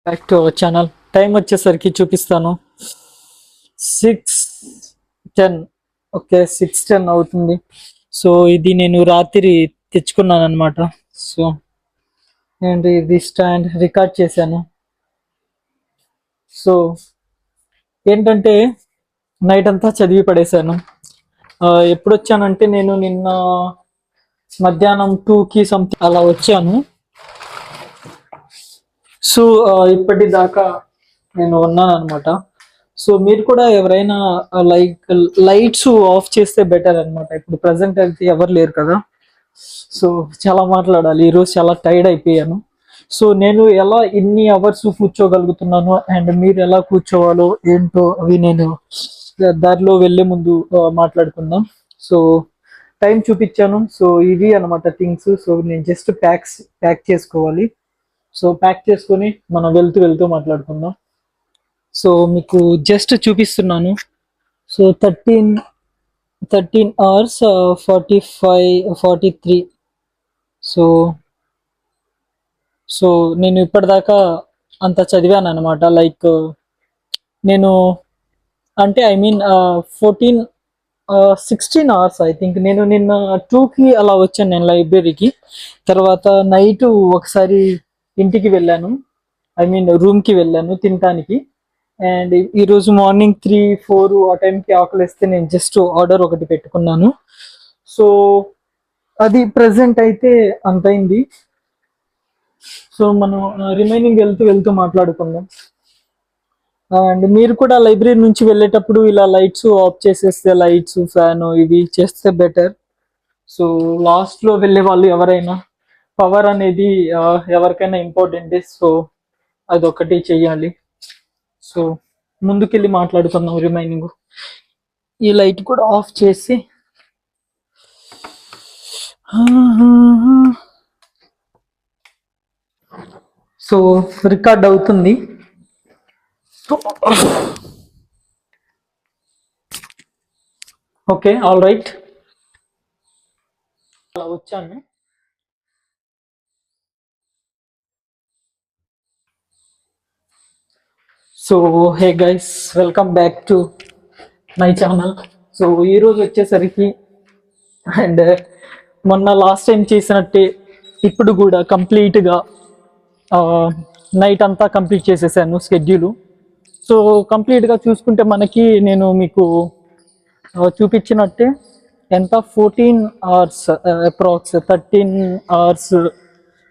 Back to our channel. Time వచ్చేసరికి చూపిస్తాను. 6:10. Okay, 6:10 అవుతుంది. సో ఇది నేను రాత్రి తెచ్చుకున్నాను అనమాట. సో నేను ఇది స్టాండ్ రికార్డ్ చేశాను. సో ఏంటంటే నైట్ అంతా చదివి పడేశాను. ఎప్పుడు వచ్చానంటే నేను నిన్న మధ్యాహ్నం 2కి సంథింగ్ అలా వచ్చాను. సో ఇప్పటిదాకా నేను ఉన్నాను అనమాట. సో మీరు కూడా ఎవరైనా లైట్స్ ఆఫ్ చేస్తే బెటర్ అనమాట. ఇప్పుడు ప్రజెంట్ అయితే ఎవరు లేరు కదా. సో చాలా మాట్లాడాలి, ఈరోజు చాలా టైర్డ్ అయిపోయాను. సో నేను ఎలా ఇన్ని అవర్స్ కూర్చోగలుగుతున్నాను అండ్ మీరు ఎలా కూర్చోవాలో ఏంటో అవి నేను దారిలో వెళ్ళే ముందు మాట్లాడుకుందాం. సో టైం చూపించాను. సో ఇవి అనమాట థింగ్స్. సో నేను జస్ట్ ప్యాక్ చేసుకోవాలి. సో ప్యాక్ చేసుకొని మనం వెళ్తూ మాట్లాడుకుందాం. సో మీకు జస్ట్ చూపిస్తున్నాను. So 13 hours 43. సో నేను ఇప్పటిదాకా అంత చదివాను అనమాట. లైక్ నేను అంటే 16 hours ఐ థింక్. నేను నిన్న 2కి అలా వచ్చాను నేను లైబ్రరీకి. తర్వాత నైట్ ఒకసారి ఇంటికి వెళ్ళాను, రూమ్కి వెళ్ళాను తినటానికి. అండ్ ఈరోజు మార్నింగ్ 3-4 ఆ టైంకి ఆకలిస్తే నేను జస్ట్ ఆర్డర్ ఒకటి పెట్టుకున్నాను. సో అది ప్రజెంట్ అయితే అంతైంది. సో మనం రిమైనింగ్ వెళ్తూ మాట్లాడుకుందాం. అండ్ మీరు కూడా లైబ్రరీ నుంచి వెళ్ళేటప్పుడు ఇలా లైట్స్ ఆఫ్ చేసేస్తే, లైట్స్ ఫ్యాన్ ఇవి చేస్తే బెటర్. సో లాస్ట్లో వెళ్ళే వాళ్ళు ఎవరైనా పవర్ అనేది ఎవరికైనా ఇంపార్టెంట్. సో అదొకటి చెయ్యాలి. సో ముందుకెళ్ళి మాట్లాడుకుందాం రిమైనింగ్. ఈ లైట్ కూడా ఆఫ్ చేసి సో రికార్డ్ అవుతుంది. Okay, all right. అలా వచ్చాను. So hey guys, welcome back to my channel. So ఈరోజు వచ్చేసరికి అండ్ మొన్న లాస్ట్ టైం చేసినట్టే ఇప్పుడు కూడా కంప్లీట్గా నైట్ అంతా కంప్లీట్ చేసేసాను స్కెడ్యూలు. సో కంప్లీట్గా చూసుకుంటే మనకి నేను మీకు చూపించినట్టే ఎంత 14 hours అప్రాక్స్ 13 hours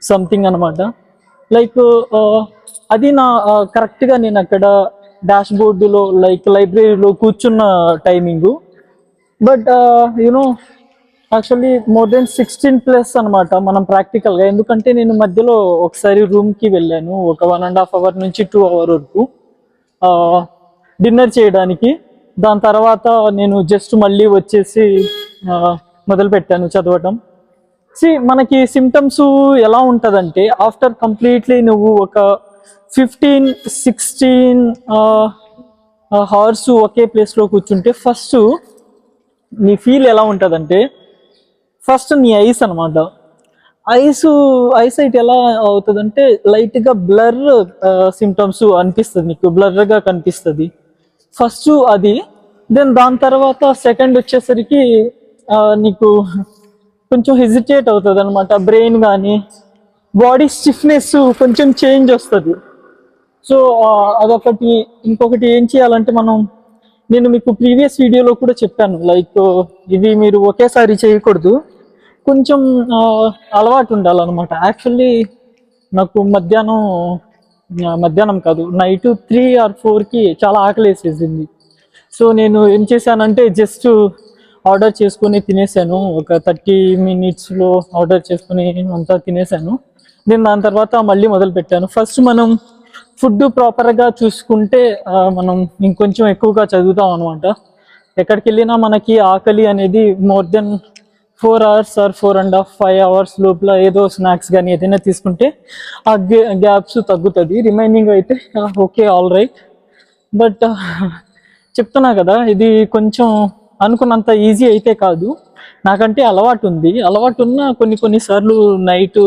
సంథింగ్ అనమాట. లైక్ అది నా కరెక్ట్గా నేను అక్కడ డాష్ బోర్డులో లైబ్రరీలో కూర్చున్న timing. But you know actually more than 16+ అనమాట మనం ప్రాక్టికల్గా. ఎందుకంటే నేను మధ్యలో ఒకసారి రూమ్కి వెళ్ళాను ఒక 1.5 hour నుంచి 2 hour వరకు డిన్నర్ చేయడానికి. దాని తర్వాత నేను జస్ట్ మళ్ళీ వచ్చేసి మొదలు పెట్టాను చదవటం. మనకి సిమ్టమ్స్ ఎలా ఉంటుందంటే ఆఫ్టర్ కంప్లీట్లీ నువ్వు ఒక 15-16 hours ఒకే ప్లేస్లో కూర్చుంటే ఫస్ట్ నీ ఫీల్ ఎలా ఉంటుందంటే, ఫస్ట్ నీ ఐస్ అనమాట. ఐసైట్ ఎలా అవుతుందంటే లైట్గా బ్లర్ సిమ్టమ్స్ అనిపిస్తుంది, నీకు బ్లర్గా కనిపిస్తుంది ఫస్ట్ అది. దెన్ దాని తర్వాత సెకండ్ వచ్చేసరికి నీకు కొంచెం హెజిటేట్ అవుతుంది అనమాట బ్రెయిన్, కానీ బాడీ స్టిఫ్నెస్ కొంచెం చేంజ్ వస్తుంది. సో అదొకటి. ఇంకొకటి ఏం చేయాలంటే నేను మీకు ప్రీవియస్ వీడియోలో కూడా చెప్పాను, లైక్ ఇవి మీరు ఒకేసారి చేయకూడదు, కొంచెం అలవాటు ఉండాలన్నమాట. యాక్చువల్లీ నాకు మధ్యాహ్నం కాదు, నైట్ 3 or 4కి చాలా ఆకలి వేసేసింది. సో నేను ఏం చేశానంటే జస్ట్ ఆర్డర్ చేసుకుని తినేసాను. ఒక 30 minutesలో ఆర్డర్ చేసుకుని అంతా తినేసాను. నేను దాని తర్వాత మళ్ళీ మొదలు పెట్టాను. ఫస్ట్ మనం ఫుడ్ ప్రాపర్గా చూసుకుంటే మనం ఇంకొంచెం ఎక్కువగా చదువుతాం అనమాట. ఎక్కడికి వెళ్ళినా మనకి ఆకలి అనేది more than 4 hours or 4.5 hours లోపల ఏదో స్నాక్స్ కానీ ఏదైనా తీసుకుంటే ఆ గ్యాప్స్ తగ్గుతుంది. రిమైనింగ్ అయితే ఓకే, ఆల్ రైట్. బట్ చెప్తున్నా కదా, ఇది కొంచెం అనుకున్నంత ఈజీ అయితే కాదు. నాకంటే అలవాటు ఉంది. అలవాటు ఉన్న కొన్నిసార్లు నైట్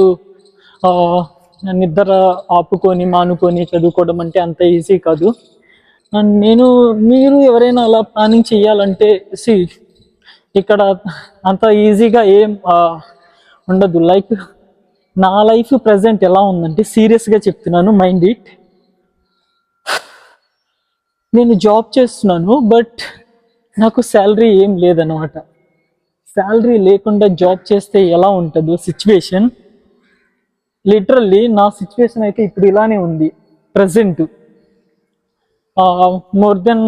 నిద్ర ఆపుకొని మానుకొని చదువుకోవడం అంటే అంత ఈజీ కాదు. అండ్ మీరు ఎవరైనా అలా ప్లానింగ్ చేయాలంటే ఇక్కడ అంత ఈజీగా ఏం ఉండదు. లైక్ నా లైఫ్ ప్రజెంట్ ఎలా ఉందంటే, సీరియస్గా చెప్తున్నాను, మైండ్ ఇట్, నేను జాబ్ చేస్తున్నాను బట్ నాకు శాలరీ ఏం లేదనమాట. శాలరీ లేకుండా జాబ్ చేస్తే ఎలా ఉంటుందో సిచ్యువేషన్, లిటరల్లీ నా సిచ్యువేషన్ అయితే ఇప్పుడు ఇలానే ఉంది ప్రజెంట్. మోర్ దెన్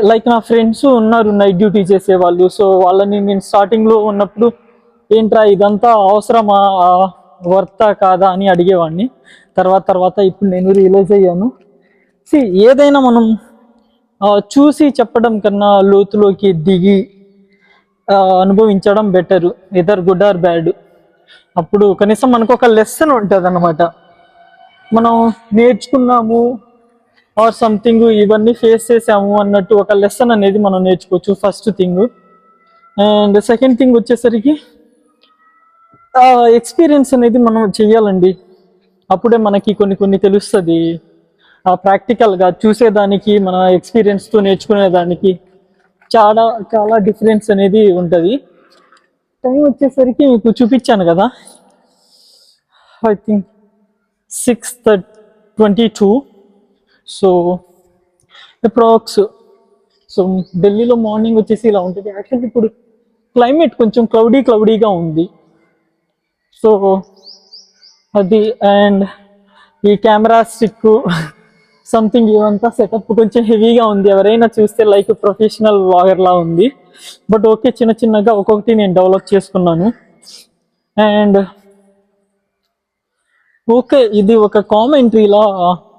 లైక్ నా ఫ్రెండ్స్ ఉన్నారు నైట్ డ్యూటీ చేసేవాళ్ళు. సో వాళ్ళని నేను స్టార్టింగ్లో ఉన్నప్పుడు ఏంట్రా ఇదంతా అవసరమా, వర్తా కాదా అని అడిగేవాడిని. తర్వాత ఇప్పుడు నేను రియలైజ్ అయ్యాను, ఏదైనా మనం చూసి చెప్పడం కన్నా లోతులోకి దిగి అనుభవించడం better, either good or bad. అప్పుడు కనీసం మనకు ఒక లెసన్ ఉంటుంది అన్నమాట. మనం నేర్చుకున్నాము ఆర్ సంథింగ్, ఇవన్నీ ఫేస్ చేసాము అన్నట్టు ఒక లెసన్ అనేది మనం నేర్చుకోవచ్చు, first thing. And second thing వచ్చేసరికి ఎక్స్పీరియన్స్ అనేది మనం చెయ్యాలండి. అప్పుడే మనకి కొన్ని తెలుస్తుంది. ప్రాక్టికల్గా చూసేదానికి మన ఎక్స్పీరియన్స్తో నేర్చుకునేదానికి చాలా చాలా డిఫరెన్స్ అనేది ఉంటుంది. టైం వచ్చేసరికి మీకు చూపించాను కదా, I think 6:22. So approx. So ఢిల్లీలో మార్నింగ్ వచ్చేసి ఇలా ఉంటుంది. యాక్చువల్లీ ఇప్పుడు క్లైమేట్ కొంచెం క్లౌడీగా ఉంది. సో అది, అండ్ ఈ కెమెరా స్టిక్ సంథింగ్ ఇవంతా సెటప్ కొంచెం హెవీగా ఉంది. ఎవరైనా చూస్తే లైక్ ప్రొఫెషనల్ వ్లాగర్ లా ఉంది. బట్ ఓకే, చిన్నగా ఒక్కొక్కటి నేను డెవలప్ చేసుకున్నాను. అండ్ ఓకే, ఇది ఒక కామెంటరీలా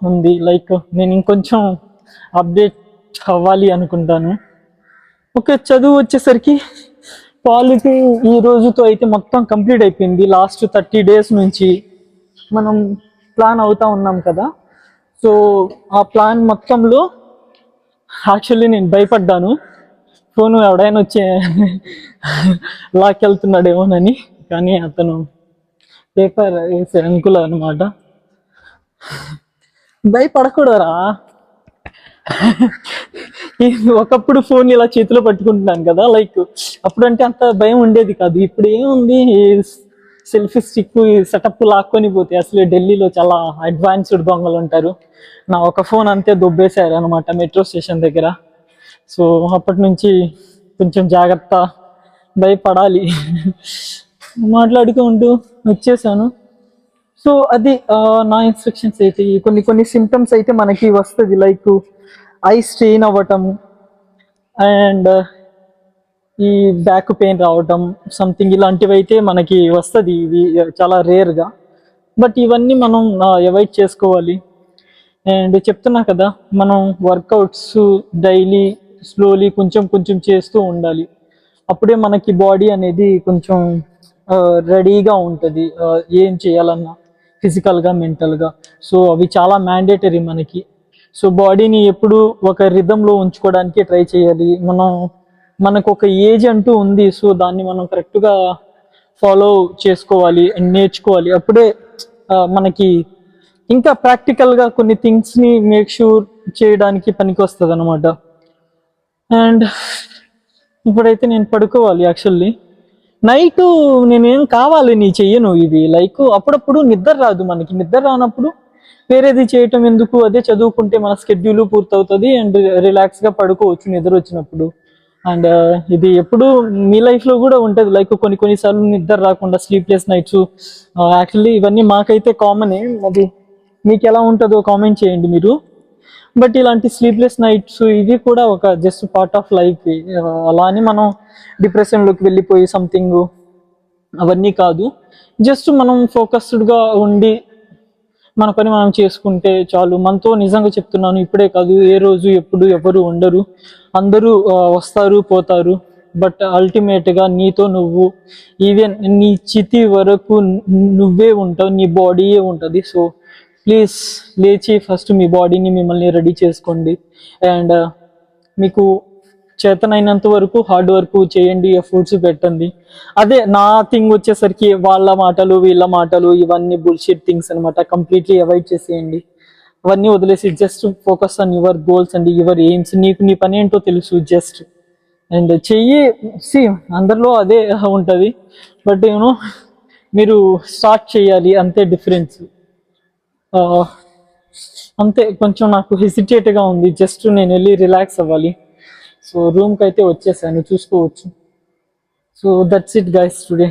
ఉంది. లైక్ నేను ఇంకొంచెం అప్డేట్ అవ్వాలి అనుకుంటాను. ఓకే, చదువు వచ్చేసరికి పాలిటీ ఈ రోజుతో అయితే మొత్తం కంప్లీట్ అయిపోయింది. లాస్ట్ 30 days నుంచి మనం ప్లాన్ అవుతా ఉన్నాం కదా. సో ఆ ప్లాన్ మొత్తంలో యాక్చువల్లీ నేను భయపడ్డాను, ఫోను ఎవడైనా వచ్చే లాక్కెళ్తున్నాడేమోనని. కానీ అతను పేపర్ వేసే అనుకూల అనమాట. భయపడకూడరా, ఒకప్పుడు ఫోన్ ఇలా చేతిలో పట్టుకుంటున్నాను కదా, లైక్ అప్పుడంటే అంత భయం ఉండేది కాదు. ఇప్పుడు ఏముంది, సెల్ఫీ స్టిక్ సెటప్ లాక్కొని పోతే అసలు ఢిల్లీలో చాలా అడ్వాన్స్డ్ దొంగలు ఉంటారు. నా ఒక ఫోన్ అంతే దొబ్బేశారు అనమాట మెట్రో స్టేషన్ దగ్గర. సో అప్పటి నుంచి కొంచెం జాగ్రత్త, భయపడాలి. మాట్లాడుకుంటూ వచ్చేసాను. సో అది నా ఇన్స్ట్రక్షన్స్ అయితే. కొన్ని సిమ్టమ్స్ అయితే మనకి వస్తుంది, లైక్ ఐ స్ట్రెయిన్ అవ్వటం అండ్ ఈ బ్యాక్ పెయిన్ రావటం సంథింగ్, ఇలాంటివి అయితే మనకి వస్తుంది. ఇవి చాలా రేర్గా, బట్ ఇవన్నీ మనం అవాయిడ్ చేసుకోవాలి. అండ్ చెప్తున్నా కదా, మనం వర్కౌట్స్ డైలీ స్లోలీ కొంచెం చేస్తూ ఉండాలి. అప్పుడే మనకి బాడీ అనేది కొంచెం రెడీగా ఉంటుంది ఏం చేయాలన్నా, ఫిజికల్గా మెంటల్గా. సో అవి చాలా మ్యాండేటరీ మనకి. సో బాడీని ఎప్పుడు ఒక రిథంలో ఉంచుకోవడానికి ట్రై చేయాలి. మనకు ఒక ఏజ్ అంటూ ఉంది. సో దాన్ని మనం కరెక్ట్గా ఫాలో చేసుకోవాలి అండ్ నేర్చుకోవాలి. అప్పుడే మనకి ఇంకా ప్రాక్టికల్గా కొన్ని థింగ్స్ని మేక్ షూర్ చేయడానికి పనికి వస్తుంది అనమాట. అండ్ ఇప్పుడైతే నేను పడుకోవాలి. యాక్చువల్లీ నైట్ నేనేం కావాలి నీ చెయ్యను ఇవి, లైక్ అప్పుడప్పుడు నిద్ర రాదు. మనకి నిద్ర రానప్పుడు వేరేది చేయటం ఎందుకు, అదే చదువుకుంటే మన స్కెడ్యూల్ పూర్తవుతుంది అండ్ రిలాక్స్గా పడుకోవచ్చు నిద్ర వచ్చినప్పుడు. అండ్ ఇది ఎప్పుడు మీ లైఫ్లో కూడా ఉంటుంది, లైక్ కొన్నిసార్లు నిద్ర రాకుండా స్లీప్లెస్ నైట్స్. యాక్చువల్లీ ఇవన్నీ మాకైతే కామనే, అది మీకు ఎలా ఉంటుందో కామెంట్ చేయండి మీరు. బట్ ఇలాంటి స్లీప్లెస్ నైట్స్ ఇవి కూడా ఒక జస్ట్ పార్ట్ ఆఫ్ లైఫ్. అలా అని మనం డిప్రెషన్లోకి వెళ్ళిపోయి సంథింగ్ అవన్నీ కాదు. జస్ట్ మనం ఫోకస్డ్గా ఉండి మన పని మనం చేసుకుంటే చాలు. మనతో నిజంగా చెప్తున్నాను, ఇప్పుడే కాదు, ఏ రోజు ఎప్పుడు ఎవరు ఉండరు, అందరూ వస్తారు పోతారు. బట్ అల్టిమేట్గా నీతో నువ్వు, ఈవెన్ నీ చితి వరకు నువ్వే ఉంటావు, నీ బాడీయే ఉంటుంది. సో ప్లీజ్ లేచి ఫస్ట్ మీ బాడీని మిమ్మల్ని రెడీ చేసుకోండి. అండ్ మీకు చేతనైనంత వరకు హార్డ్ వర్క్ చేయండి, ఎఫర్ట్స్ పెట్టండి. అదే నా థింగ్ వచ్చేసరికి వాళ్ళ మాటలు వీళ్ళ మాటలు ఇవన్నీ బుల్షిట్ థింగ్స్ అనమాట. కంప్లీట్లీ అవాయిడ్ చేసేయండి, అవన్నీ వదిలేసి just focus on your goals and your aims. నీకు నీ పని ఏంటో తెలుసు, జస్ట్ అండ్ చెయ్యి. సి అందరిలో అదే ఉంటుంది, బట్ యూనో మీరు స్టార్ట్ చేయాలి, అంతే డిఫరెన్స్. అంతే, కొంచెం నాకు హెసిటేట్గా ఉంది, జస్ట్ నేను వెళ్ళి రిలాక్స్ అవ్వాలి. సో రూమ్కి అయితే వచ్చేసాను, చూసుకోవచ్చు. So that's it guys today.